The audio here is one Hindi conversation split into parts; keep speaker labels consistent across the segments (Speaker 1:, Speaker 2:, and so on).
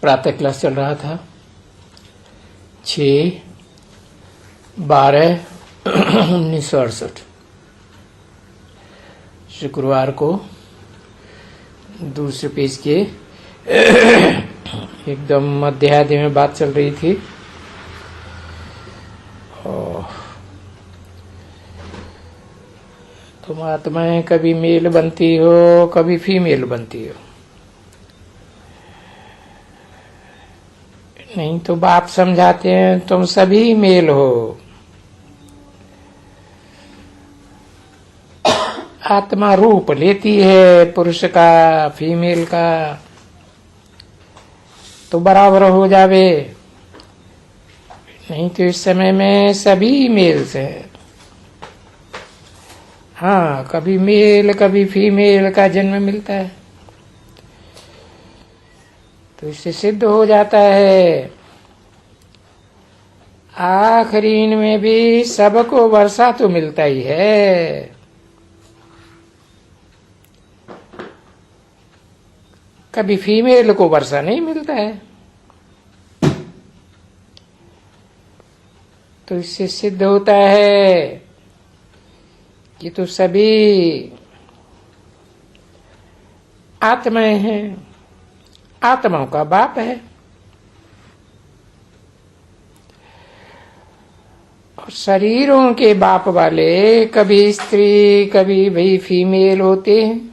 Speaker 1: प्रातः क्लास चल रहा था 6/12/1968 शुक्रवार को दूसरे पेज के एकदम मध्याह्न में बात चल रही थी। तुम आत्माएं कभी मेल बनती हो, कभी फीमेल बनती हो। नहीं तो बाप समझाते हैं तुम सभी मेल हो। आत्मा रूप लेती है पुरुष का फीमेल का तो बराबर हो जावे। नहीं तो इस समय में सभी मेल्स है। हाँ, कभी मेल कभी फीमेल का जन्म मिलता है तो इससे सिद्ध हो जाता है आखिरी में भी सबको वर्षा तो मिलता ही है। कभी फीमेल को वर्षा नहीं मिलता है। तो इससे सिद्ध होता है कि तो सभी आत्माएं हैं, आत्माओं का बाप है। और शरीरों के बाप वाले कभी स्त्री कभी भाई फीमेल होते हैं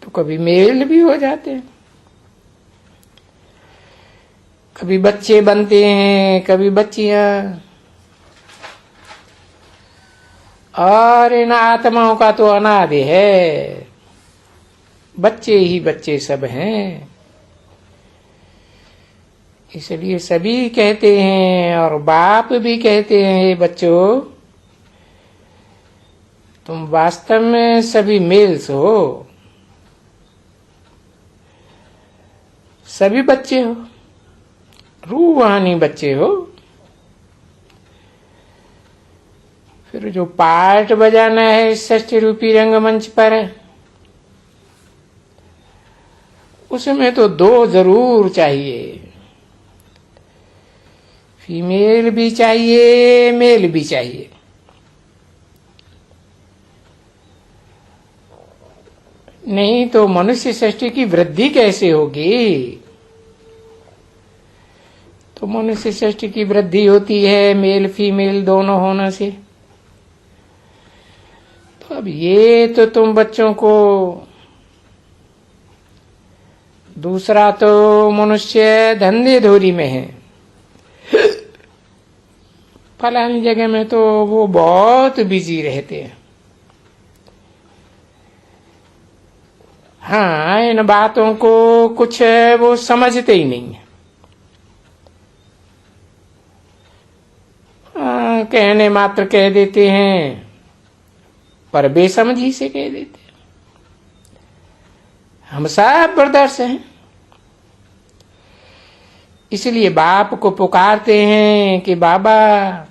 Speaker 1: तो कभी मेल भी हो जाते हैं। कभी बच्चे बनते हैं कभी बच्चियां। और इन आत्माओं का तो अनादि है, बच्चे ही बच्चे सब हैं। इसलिए सभी कहते हैं और बाप भी कहते हैं बच्चों तुम वास्तव में सभी मेल्स हो, सभी बच्चे हो, रूहानी बच्चे हो। फिर जो पार्ट बजाना है षष्ठी रूपी रंगमंच पर उसमें तो दो जरूर चाहिए, फीमेल भी चाहिए मेल भी चाहिए। नहीं तो मनुष्य सृष्टि की वृद्धि कैसे होगी। तो मनुष्य सृष्टि की वृद्धि होती है मेल फीमेल दोनों होने से। तो अब ये तो तुम बच्चों को, दूसरा तो मनुष्य धंधे धोरी में है। फलानी जगह में तो वो बहुत बिजी रहते हैं। हाँ, इन बातों को कुछ वो समझते ही नहीं है। कहने मात्र कह देते हैं पर बेसमझी से कह देते हैं। हम सब ब्रदर्स हैं। इसलिए बाप को पुकारते हैं कि बाबा,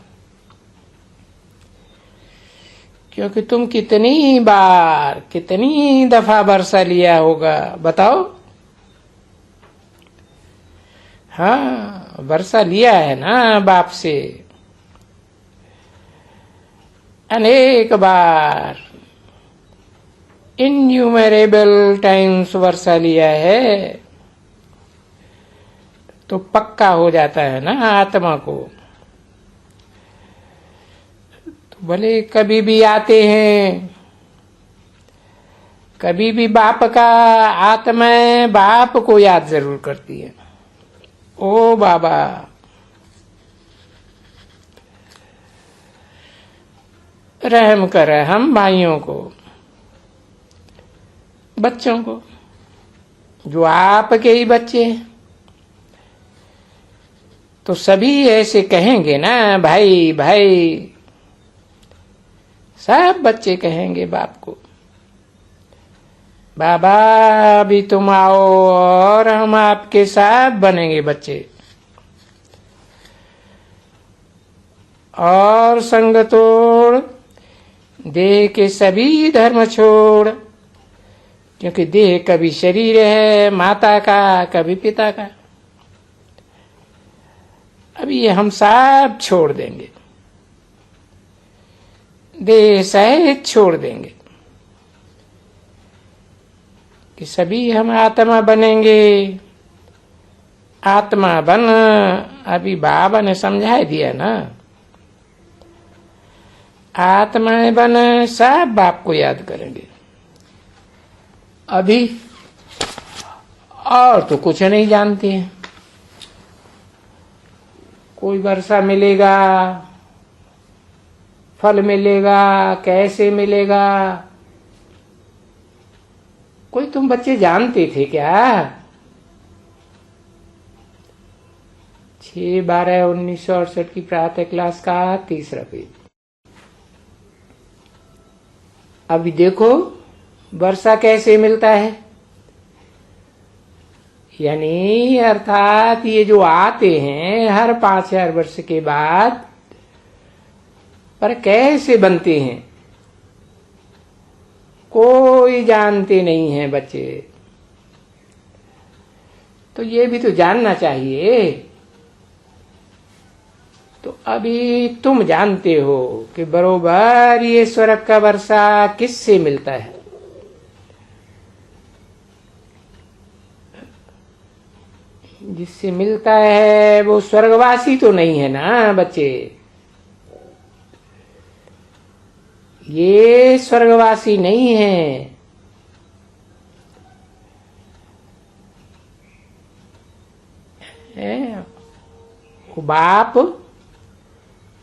Speaker 1: क्योंकि तुम कितनी बार कितनी दफा वर्षा लिया होगा बताओ। हाँ, वर्षा लिया है ना बाप से अनेक बार, इन्यूमरेबल टाइम्स वर्षा लिया है। तो पक्का हो जाता है ना आत्मा को। तो भले कभी भी आते हैं, कभी भी बाप का आत्मा बाप को याद जरूर करती है। ओ बाबा, रहम कर हम भाइयों को, बच्चों को, जो आपके ही बच्चे हैं। तो सभी ऐसे कहेंगे ना, भाई भाई, सब बच्चे कहेंगे बाप को, बाबा अभी तुम आओ और हम आपके साथ बनेंगे बच्चे। और संग तोड़ देह के सभी धर्म छोड़, क्योंकि देह कभी शरीर है माता का, कभी पिता का। अभी ये हम सब छोड़ देंगे, देह सहित छोड़ देंगे कि सभी हम आत्मा बनेंगे। आत्मा बन, अभी बाबा ने समझा दिया ना, आत्मा बन, सब बाप को याद करेंगे। अभी और तो कुछ नहीं जानते हैं। कोई वर्षा मिलेगा, फल मिलेगा, कैसे मिलेगा, कोई तुम बच्चे जानते थे क्या? 6/12/1968 की प्रातः क्लास का 3रा पेज। अभी देखो वर्षा कैसे मिलता है, यानी अर्थात ये जो आते हैं हर 5000 वर्ष के बाद, पर कैसे बनते हैं कोई जानते नहीं है बच्चे। तो ये भी तो जानना चाहिए। तो अभी तुम जानते हो कि बरोबर ये स्वर्ग का वर्षा किससे मिलता है। जिससे मिलता है वो स्वर्गवासी तो नहीं है ना बच्चे। ये स्वर्गवासी नहीं है। वो बाप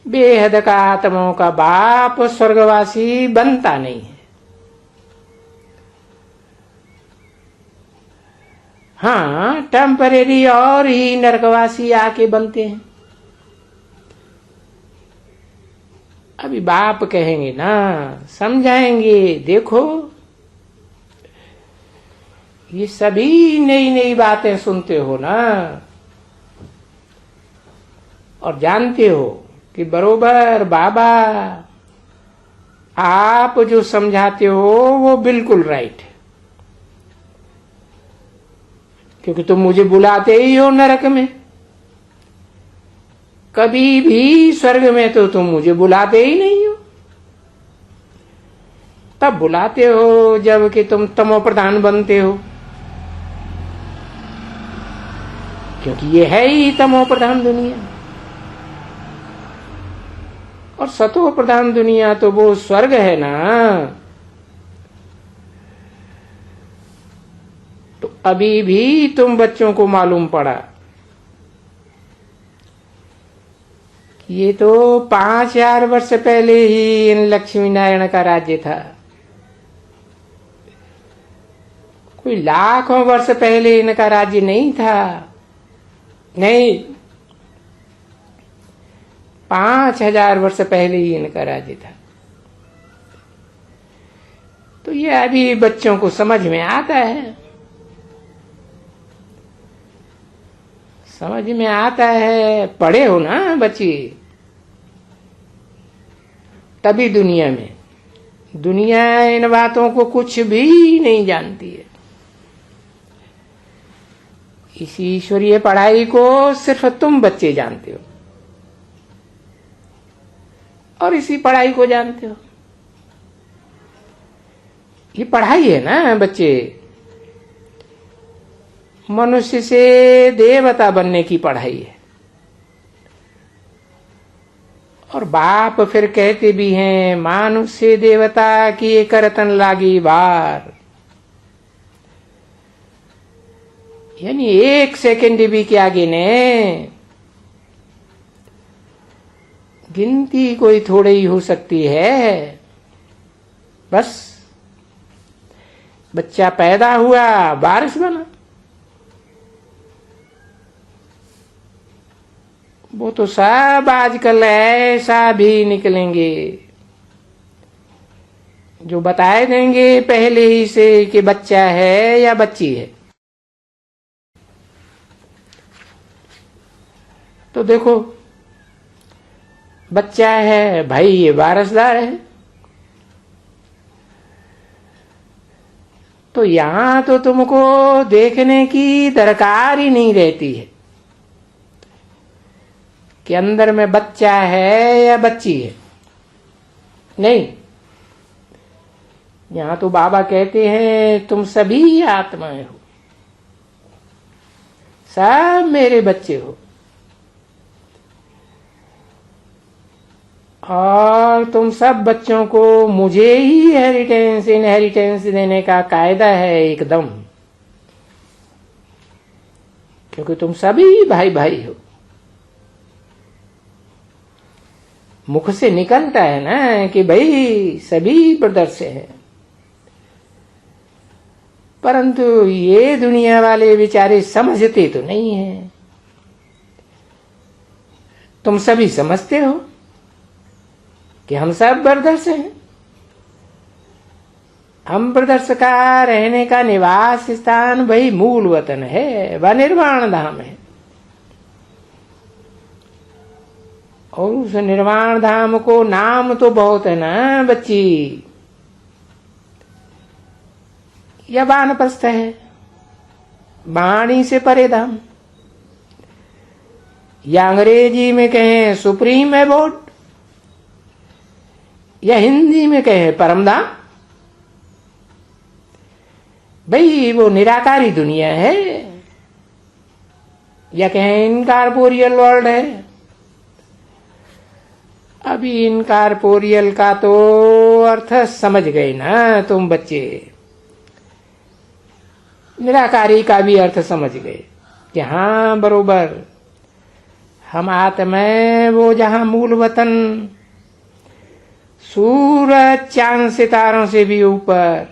Speaker 1: बेहद का आत्माओं का बाप स्वर्गवासी बनता नहीं है। हाँ, टेम्परेरी और ही नरकवासी आके बनते हैं। अभी बाप कहेंगे ना, समझाएंगे, देखो ये सभी नई नई बातें सुनते हो ना, और जानते हो कि बरोबर बाबा आप जो समझाते हो वो बिल्कुल राइट है। क्योंकि तुम मुझे बुलाते ही हो नरक में, कभी भी स्वर्ग में तो तुम मुझे बुलाते ही नहीं हो। तब बुलाते हो जब कि तुम तमो प्रधान बनते हो, क्योंकि ये है ही तमो प्रधान दुनिया। और सतो प्रधान दुनिया तो वो स्वर्ग है ना। तो अभी भी तुम बच्चों को मालूम पड़ा कि ये तो 5000 वर्ष पहले ही इन लक्ष्मी नारायण का राज्य था। कोई लाखों वर्ष पहले इनका राज्य नहीं था। नहीं, 5000 वर्ष पहले ही इनका राज्य था। तो ये अभी बच्चों को समझ में आता है, समझ में आता है। पढ़े हो ना बच्चे, तभी दुनिया इन बातों को कुछ भी नहीं जानती है। इसी ईश्वरीय पढ़ाई को सिर्फ तुम बच्चे जानते हो, और इसी पढ़ाई को जानते हो। ये पढ़ाई है ना बच्चे, मनुष्य से देवता बनने की पढ़ाई है। और बाप फिर कहते भी हैं, मानुष से देवता की करतन लागी बार। यानी 1 सेकंड भी के आगे ने गिनती कोई थोड़ी ही हो सकती है। बस बच्चा पैदा हुआ, बारिश बना। वो तो सब आजकल ऐसा भी निकलेंगे जो बताए देंगे पहले ही से कि बच्चा है या बच्ची है। तो देखो, बच्चा है भाई, ये वारसदार है। तो यहां तो तुमको देखने की दरकार ही नहीं रहती है कि अंदर में बच्चा है या बच्ची है। नहीं, यहां तो बाबा कहते हैं तुम सभी आत्माएं हो, सब मेरे बच्चे हो, और तुम सब बच्चों को मुझे ही इनहेरिटेंस देने का कायदा है एकदम, क्योंकि तुम सभी भाई भाई हो। मुख से निकलता है ना कि भाई सभी ब्रदर से है, परंतु ये दुनिया वाले बेचारे समझते तो नहीं है। तुम सभी समझते हो कि हम सब ब्रदर्स हैं। हम ब्रदर्स का रहने का निवास स्थान वही मूल वतन है, वह निर्वाण धाम है। और उस निर्वाण धाम को नाम तो बहुत है ना बच्ची, यह वानप्रस्थ है, वाणी से परे धाम, या अंग्रेजी में कहें सुप्रीम एबोर्ड, या हिंदी में कहें परमधाम। भाई वो निराकारी दुनिया है, या कहें इनकॉर्पोरियल वर्ल्ड है। अभी इनकॉर्पोरियल का तो अर्थ समझ गए ना तुम बच्चे, निराकारी का भी अर्थ समझ गए कि हाँ बरोबर, हम आत्मा वो जहां मूल वतन सूरज चांद सितारों से भी ऊपर।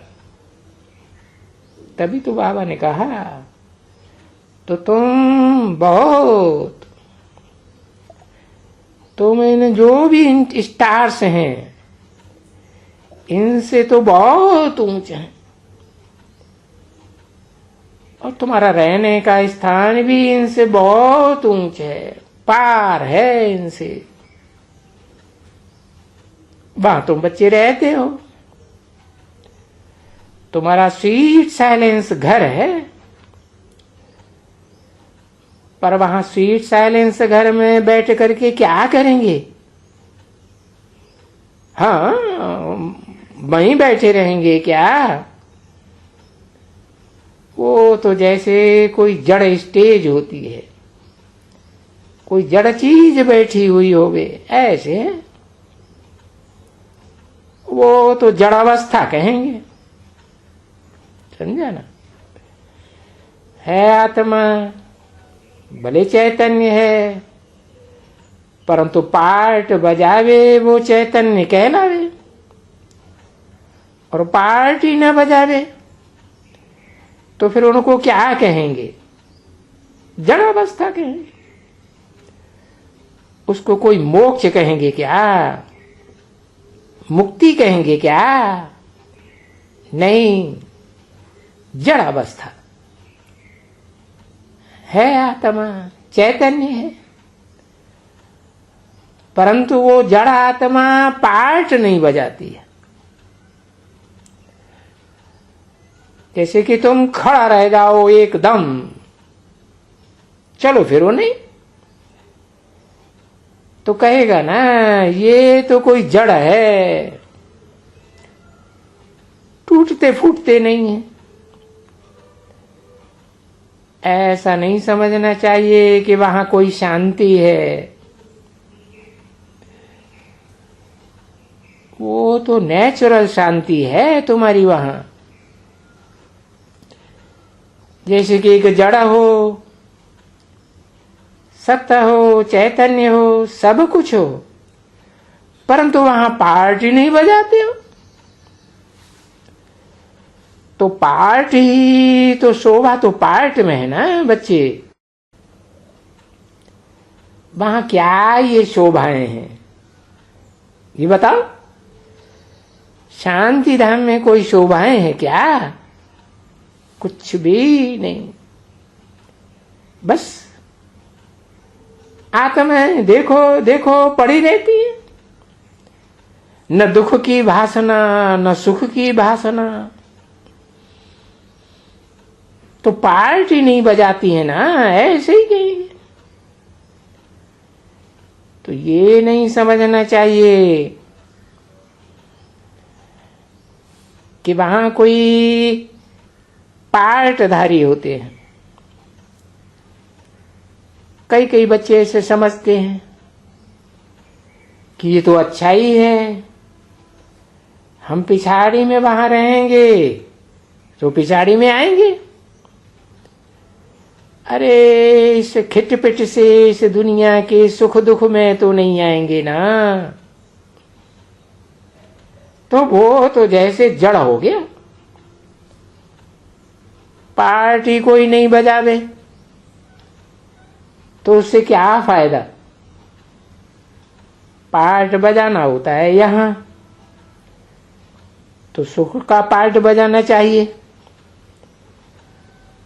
Speaker 1: तभी तो बाबा ने कहा तो तुम बहुत, तुम इन जो भी स्टार्स हैं इनसे तो बहुत ऊंचे हैं, और तुम्हारा रहने का स्थान भी इनसे बहुत ऊंचा है, पार है इनसे। वहां तुम बच्चे रहते हो, तुम्हारा स्वीट साइलेंस घर है, पर वहां स्वीट साइलेंस घर में बैठ करके क्या करेंगे? हाँ, वहीं बैठे रहेंगे क्या? वो तो जैसे कोई जड़ स्टेज होती है, कोई जड़ चीज बैठी हुई होवे, ऐसे वो तो जड़ावस्था कहेंगे, समझा ना। है आत्मा, भले चैतन्य है, परंतु पार्ट बजावे वो चैतन्य कहलावे, और पार्ट ही न बजावे तो फिर उनको क्या कहेंगे? जड़ावस्था कहेंगे। उसको कोई मोक्ष कहेंगे क्या? मुक्ति कहेंगे क्या? नहीं, जड़ावस्था है। आत्मा चैतन्य है, परंतु वो जड़ आत्मा पार्ट नहीं बजाती है। जैसे कि तुम खड़ा रह जाओ एकदम, चलो फिरो नहीं, तो कहेगा ना ये तो कोई जड़ है, टूटते फूटते नहीं है। ऐसा नहीं समझना चाहिए कि वहां कोई शांति है। वो तो नेचुरल शांति है तुम्हारी वहां। जैसे कि एक जड़ हो, सत्ता हो, चैतन्य हो, सब कुछ हो, परंतु वहां पार्ट ही नहीं बजाते हो। तो पार्ट ही तो शोभा तो पार्ट में है ना बच्चे। वहां क्या ये शोभाएं हैं ये बताओ? शांति धाम में कोई शोभाएं हैं क्या? कुछ भी नहीं। बस आत्मा देखो देखो पड़ी रहती है, न दुख की भासना न सुख की भासना। तो पार्ट ही नहीं बजाती है ना, ऐसे ही कहेंगे। तो ये नहीं समझना चाहिए कि वहां कोई पार्टधारी होते हैं। कई कई बच्चे ऐसे समझते हैं कि ये तो अच्छा ही है, हम पिछाड़ी में वहां रहेंगे तो पिछाड़ी में आएंगे। अरे इस खिटपिट से, इस दुनिया के सुख दुख में तो नहीं आएंगे ना। तो वो तो जैसे जड़ हो गया, पार्टी कोई नहीं बजावे तो उससे क्या फायदा। पार्ट बजाना होता है यहां, तो सुख का पार्ट बजाना चाहिए,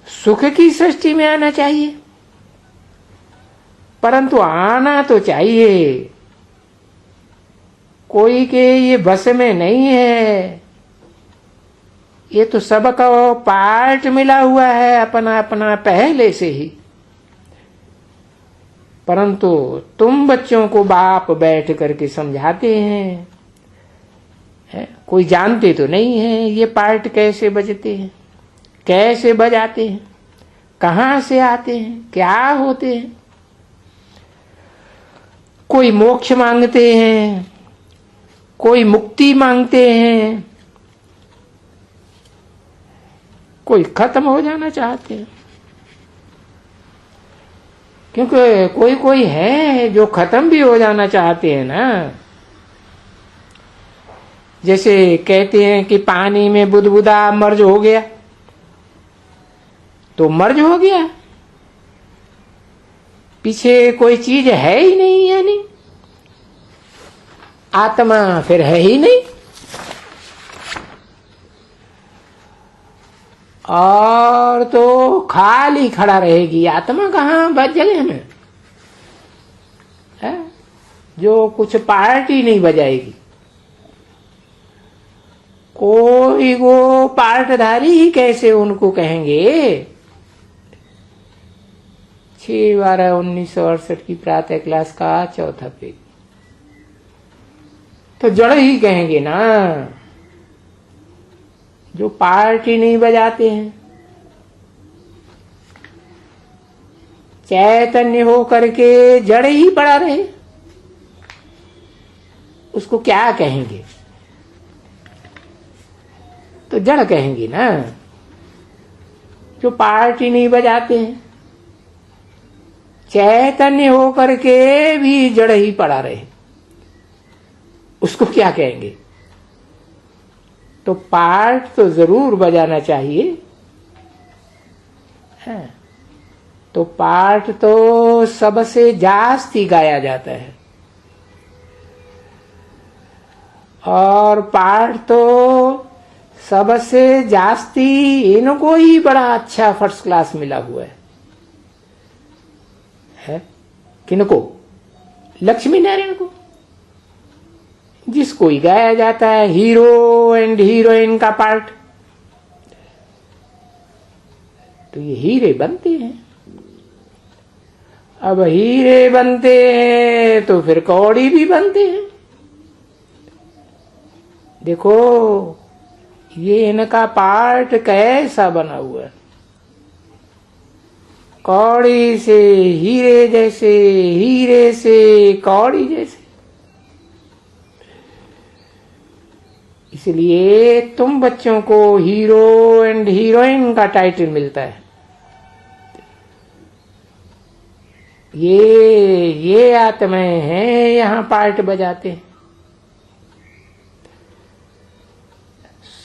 Speaker 1: सुख की सृष्टि में आना चाहिए। परंतु आना तो चाहिए, कोई के ये बस में नहीं है। ये तो सबका पार्ट मिला हुआ है अपना अपना पहले से ही। परंतु तुम बच्चों को बाप बैठ करके समझाते हैं, कोई जानते तो नहीं है ये पार्ट कैसे बजते हैं, कैसे बजाते हैं, कहां से आते हैं, क्या होते हैं। कोई मोक्ष मांगते हैं, कोई मुक्ति मांगते हैं, कोई खत्म हो जाना चाहते हैं। क्योंकि कोई कोई है जो खत्म भी हो जाना चाहते हैं ना। जैसे कहते हैं कि पानी में बुदबुदा मर्ज हो गया, तो मर्ज हो गया, पीछे कोई चीज है ही नहीं, यानी आत्मा फिर है ही नहीं। और तो खाली खड़ा रहेगी आत्मा, कहां बच जगह में है, जो कुछ पार्टी नहीं बजाएगी। कोई वो पार्टधारी ही कैसे उनको कहेंगे। 6/12/1968 की प्रातः क्लास का 4था पेज। तो जड़ ही कहेंगे ना, जो पार्टी नहीं बजाते हैं। चैतन्य हो करके जड़ ही पड़ा रहे, उसको क्या कहेंगे। तो जड़ कहेंगे ना, जो पार्टी नहीं बजाते हैं। चैतन्य हो करके भी जड़ ही पड़ा रहे, उसको क्या कहेंगे। तो पार्ट तो जरूर बजाना चाहिए, है। तो पार्ट तो सबसे जास्ती गाया जाता है, और पार्ट तो सबसे जास्ती इनको ही बड़ा अच्छा फर्स्ट क्लास मिला हुआ है। किनको? लक्ष्मी नारायण को, जिसको ही गाया जाता है हीरो एंड हीरोइन का पार्ट। तो ये हीरे बनते हैं। अब हीरे बनते हैं तो फिर कौड़ी भी बनते हैं। देखो ये इनका पार्ट कैसा बना हुआ है, कौड़ी से हीरे जैसे, हीरे से कौड़ी जैसे। इसलिए तुम बच्चों को हीरो एंड हीरोइन का टाइटल मिलता है। ये आत्माएं हैं यहां पार्ट बजाते हैं।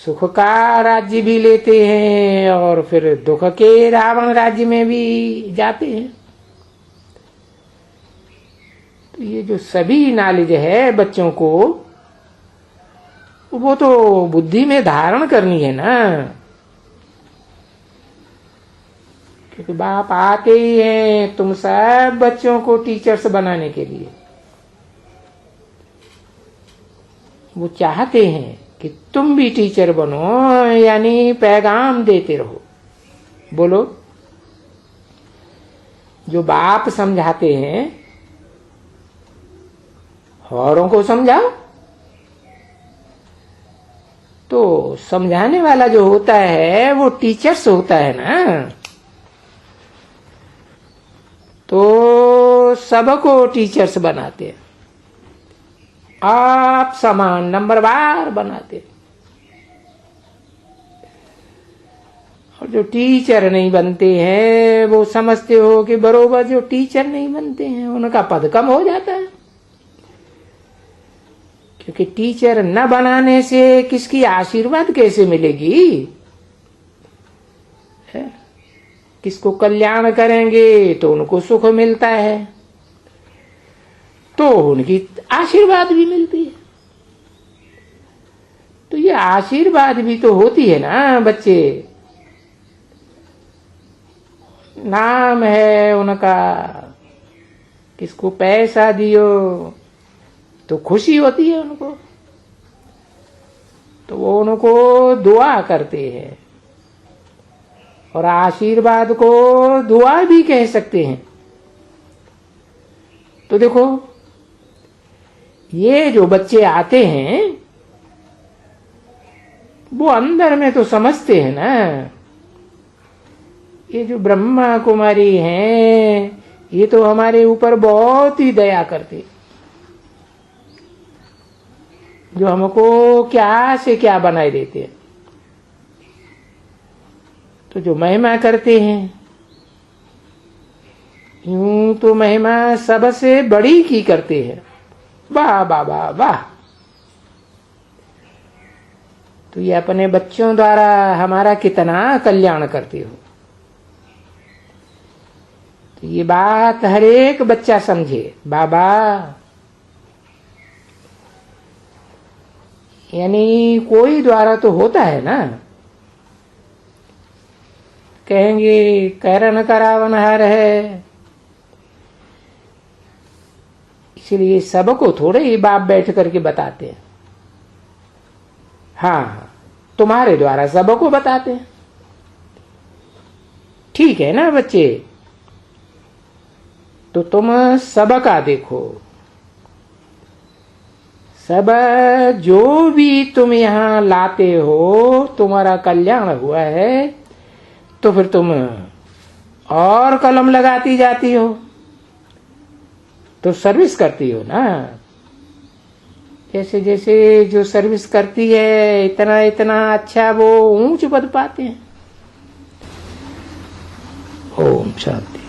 Speaker 1: सुख का राज्य भी लेते हैं और फिर दुख के रावण राज्य में भी जाते हैं। तो ये जो सभी नॉलेज है बच्चों को, वो तो बुद्धि में धारण करनी है ना। क्योंकि बाप आते ही हैं तुम सब बच्चों को टीचर्स बनाने के लिए। वो चाहते हैं कि तुम भी टीचर बनो, यानी पैगाम देते रहो। बोलो, जो बाप समझाते हैं औरों को समझाओ। तो समझाने वाला जो होता है वो टीचर्स होता है ना, तो सबको टीचर्स बनाते हैं, आप समान नंबरवार बनाते हैं। और जो टीचर नहीं बनते हैं वो समझते हो कि बरोबर जो टीचर नहीं बनते हैं उनका पद कम हो जाता है, क्योंकि टीचर न बनाने से किसकी आशीर्वाद कैसे मिलेगी? है? किसको कल्याण करेंगे तो उनको सुख मिलता है, तो उनकी आशीर्वाद भी मिलती है। तो ये आशीर्वाद भी तो होती है ना बच्चे, नाम है उनका, किसको पैसा दियो तो खुशी होती है उनको, तो वो उनको दुआ करते हैं, और आशीर्वाद को दुआ भी कह सकते हैं। तो देखो, ये जो बच्चे आते हैं वो अंदर में तो समझते हैं ना, ये जो ब्रह्मा कुमारी हैं ये तो हमारे ऊपर बहुत ही दया करते, जो हमको क्या से क्या बनाए देते हैं। तो जो महिमा करते हैं, यूं तो महिमा सबसे बड़ी की करते हैं, वाह वाह वाह वाह। तो ये अपने बच्चों द्वारा हमारा कितना कल्याण करते हो। तो ये बात हर एक बच्चा समझे, बाबा यानी कोई द्वारा तो होता है ना, कहेंगे करन करावनहार है, इसलिए सबको थोड़े ही बाप बैठ करके बताते हैं। हाँ, तुम्हारे द्वारा सबको बताते हैं, ठीक है ना बच्चे? तो तुम सबका देखो, सब जो भी तुम यहां लाते हो तुम्हारा कल्याण हुआ है, तो फिर तुम और कलम लगाती जाती हो, तो सर्विस करती हो ना। जैसे जैसे जो सर्विस करती है इतना इतना अच्छा वो ऊंच पद पाते हैं। ओम शांति।